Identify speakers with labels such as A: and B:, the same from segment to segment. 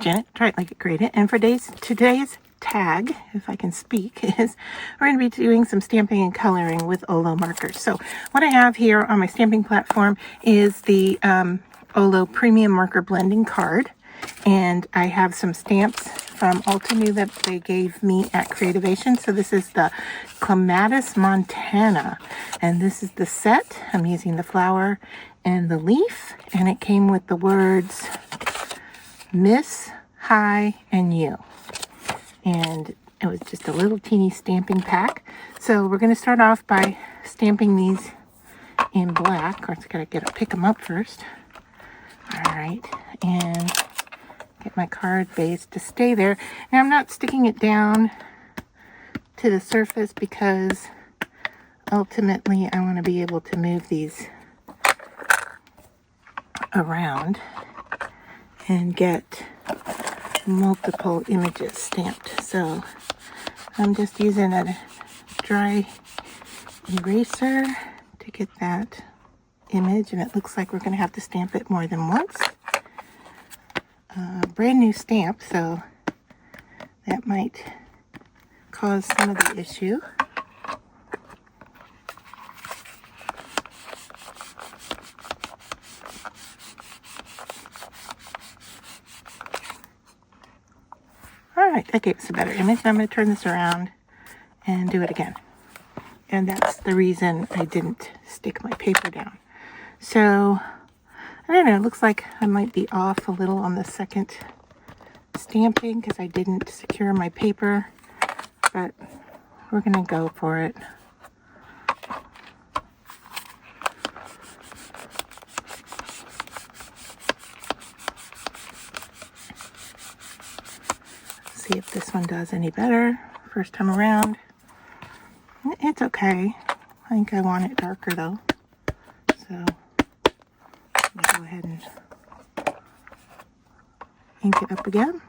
A: Janet, try it like it graded. And for today's tag, if I can speak, is we're going to be doing some stamping and coloring with OLO markers. So what I have here on my stamping platform is the OLO Premium Marker Blending Card. And I have some stamps from Altenew that they gave me at Creativation. So this is the Clematis Montana. And this is the set. I'm using the flower and the leaf. And it came with the words Miss, Hi, and You. And it was just a little teeny stamping pack. So we're going to start off by stamping these in black. Of course, I got to pick them up first. All right. And get my card base to stay there. Now I'm not sticking it down to the surface because ultimately I want to be able to move these around and get multiple images stamped. So I'm just using a dry eraser to get that image, and it looks like we're going to have to stamp it more than once. Brand new stamp, so that might cause some of the issue. Alright, that gave us a better image. Now I'm going to turn this around and do it again. And that's the reason I didn't stick my paper down. So I don't know, it looks like I might be off a little on the second stamping because I didn't secure my paper, but we're going to go for it. See if this one does any better. First time around. It's okay. I think I want it darker though. So go ahead and ink it up again.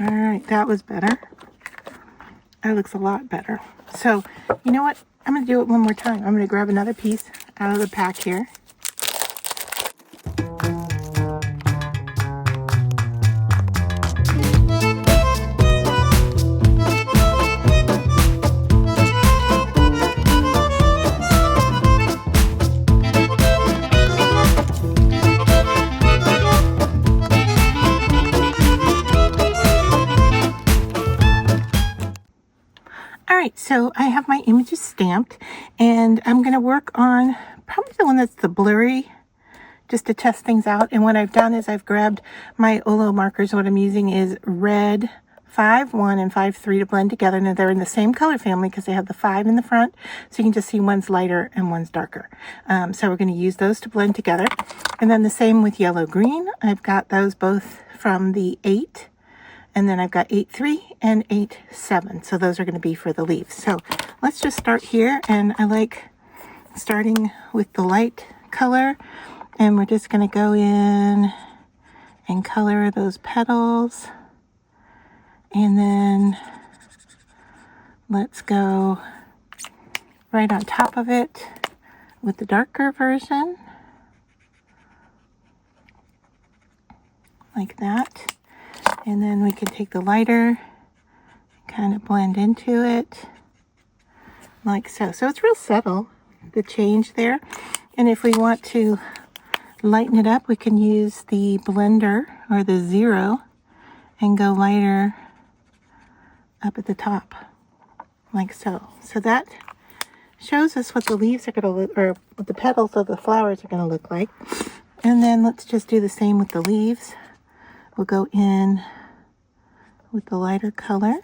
A: All right, that was better. That looks a lot better. So, you know what? I'm going to do it one more time. I'm going to grab another piece out of the pack here. Alright, so I have my images stamped, and I'm going to work on probably the one that's the blurry, just to test things out. And what I've done is I've grabbed my OLO markers. What I'm using is red 5-1 and 5-3 to blend together. Now they're in the same color family because they have the 5 in the front, so you can just see one's lighter and one's darker. So we're going to use those to blend together. And then the same with yellow green. I've got those both from the 8. And then I've got 8-3 and 8-7. So those are going to be for the leaves. So let's just start here. And I like starting with the light color. And we're just going to go in and color those petals. And then let's go right on top of it with the darker version. Like that. And then we can take the lighter, kind of blend into it, like so. So it's real subtle, the change there. And if we want to lighten it up, we can use the blender or the 0 and go lighter up at the top, like so. So that shows us what the leaves are going to look, or what the petals of the flowers are going to look like. And then let's just do the same with the leaves. We'll go in with the lighter color.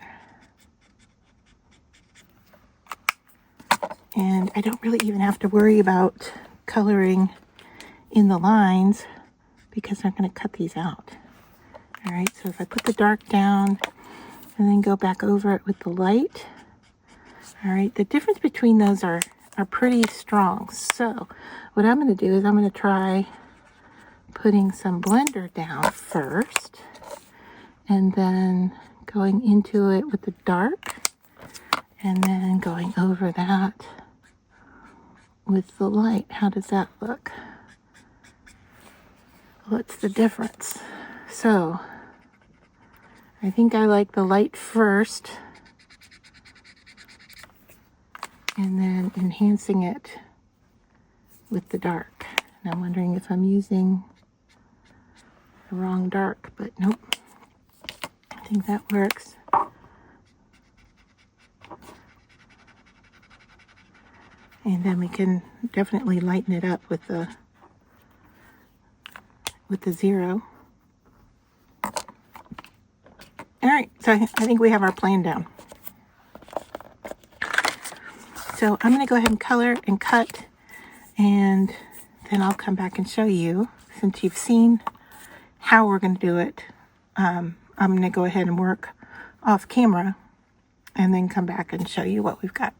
A: And I don't really even have to worry about coloring in the lines because I'm going to cut these out. All right, so if I put the dark down and then go back over it with the light. All right, the difference between those are pretty strong. So what I'm going to do is I'm going to try putting some blender down first and then going into it with the dark and then going over that with the light. How does that look? What's the difference? So I think I like the light first and then enhancing it with the dark. And I'm wondering if I'm using the wrong dark, but nope. I think that works. And then we can definitely lighten it up with the zero. All right, so I think we have our plan down. So I'm going to go ahead and color and cut, and then I'll come back and show you. Since you've seen how we're going to do it, I'm going to go ahead and work off camera and then come back and show you what we've got.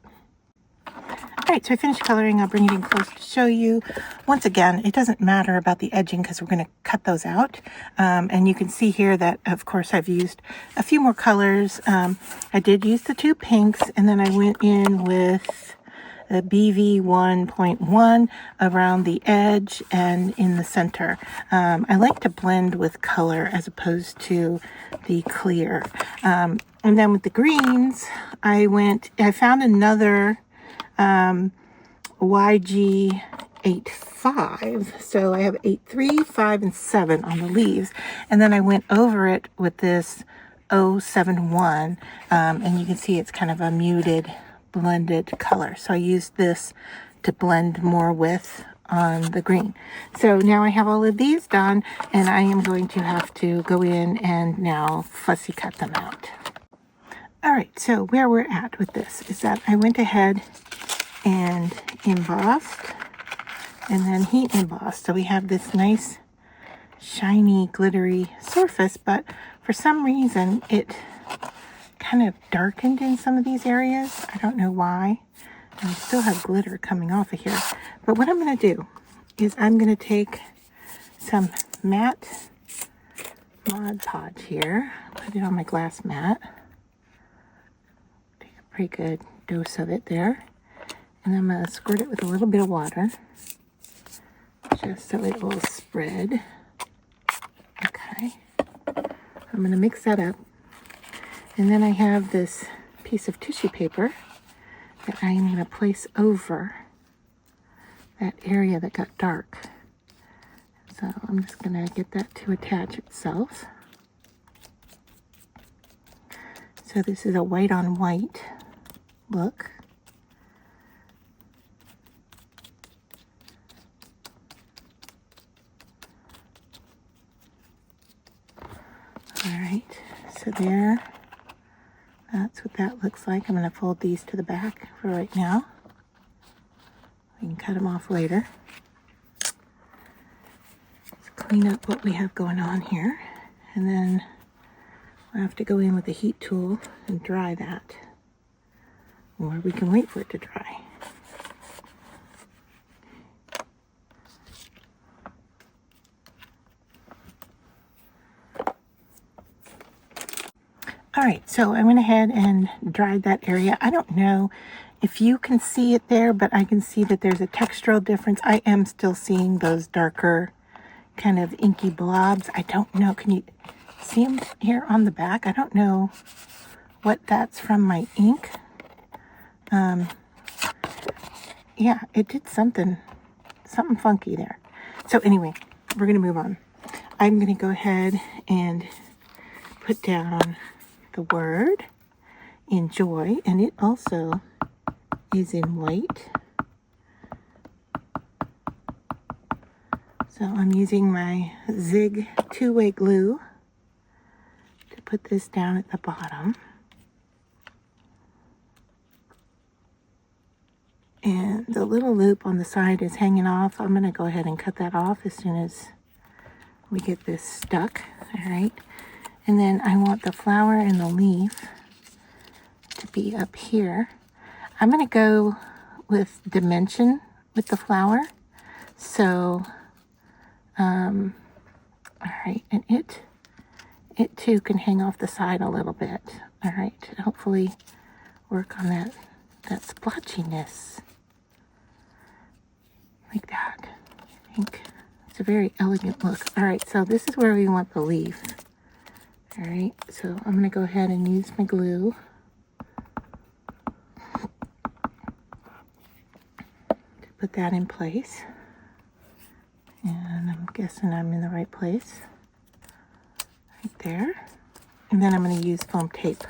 A: All right, so I finished coloring. I'll bring it in close to show you. Once again, it doesn't matter about the edging because we're going to cut those out. And you can see here that, of course, I've used a few more colors. I did use the two pinks, and then I went in with the BV 1.1 around the edge and in the center. I like to blend with color as opposed to the clear. And then with the greens, I found another YG 8.5. So I have 8.3, 5, and 7 on the leaves. And then I went over it with this 071. And you can see it's kind of a muted, blended color. So I used this to blend more with on the green. So now I have all of these done, and I am going to have to go in and now fussy cut them out. All right, so where we're at with this is that I went ahead and embossed and then heat embossed. So we have this nice shiny glittery surface, but for some reason it kind of darkened in some of these areas. I don't know why. And I still have glitter coming off of here. But what I'm going to do is I'm going to take some matte Mod Podge here, put it on my glass mat. Take a pretty good dose of it there. And I'm going to squirt it with a little bit of water, just so it will spread. Okay. I'm going to mix that up. And then I have this piece of tissue paper that I am going to place over that area that got dark. So I'm just going to get that to attach itself. So this is a white on white look. All right, so there, that's what that looks like. I'm going to fold these to the back for right now. We can cut them off later. Let's clean up what we have going on here, and then we'll have to go in with a heat tool and dry that, or we can wait for it to dry. All right, so I went ahead and dried that area. I don't know if you can see it there, but I can see that there's a textural difference. I am still seeing those darker kind of inky blobs. I don't know. Can you see them here on the back? I don't know what that's from my ink. Yeah, it did something funky there. So anyway, we're going to move on. I'm going to go ahead and put down the word enjoy, and it also is in white. So I'm using my Zig two-way glue to put this down at the bottom. And the little loop on the side is hanging off. I'm going to go ahead and cut that off as soon as we get this stuck. All right. And then I want the flower and the leaf to be up here. I'm going to go with dimension with the flower. So, all right, and it too can hang off the side a little bit. All right, hopefully work on that splotchiness. like that. I think it's a very elegant look. All right, so this is where we want the leaf. All right, so I'm going to go ahead and use my glue to put that in place. And I'm guessing I'm in the right place. Right there. And then I'm going to use foam tape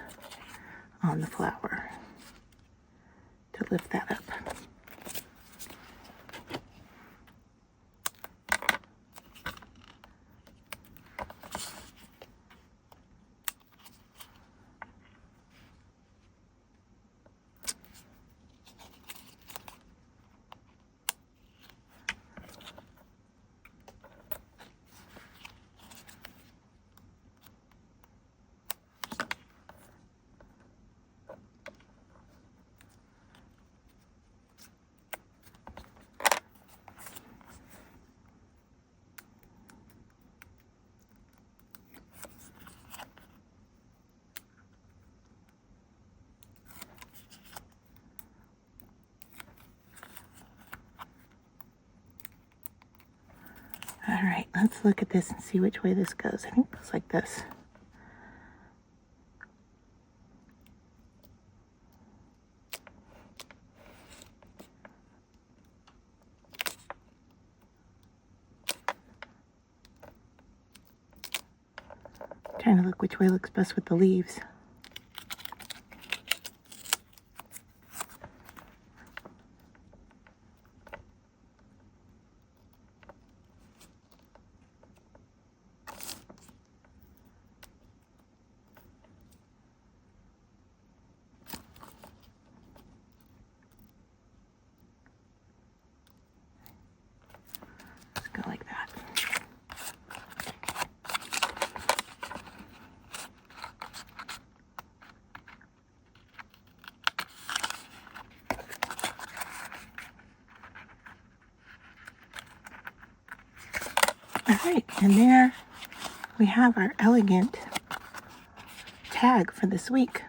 A: on the flower to lift that up. All right, let's look at this and see which way this goes. I think it goes like this. Trying to look which way looks best with the leaves. Go like that. All right, and there we have our elegant tag for this week.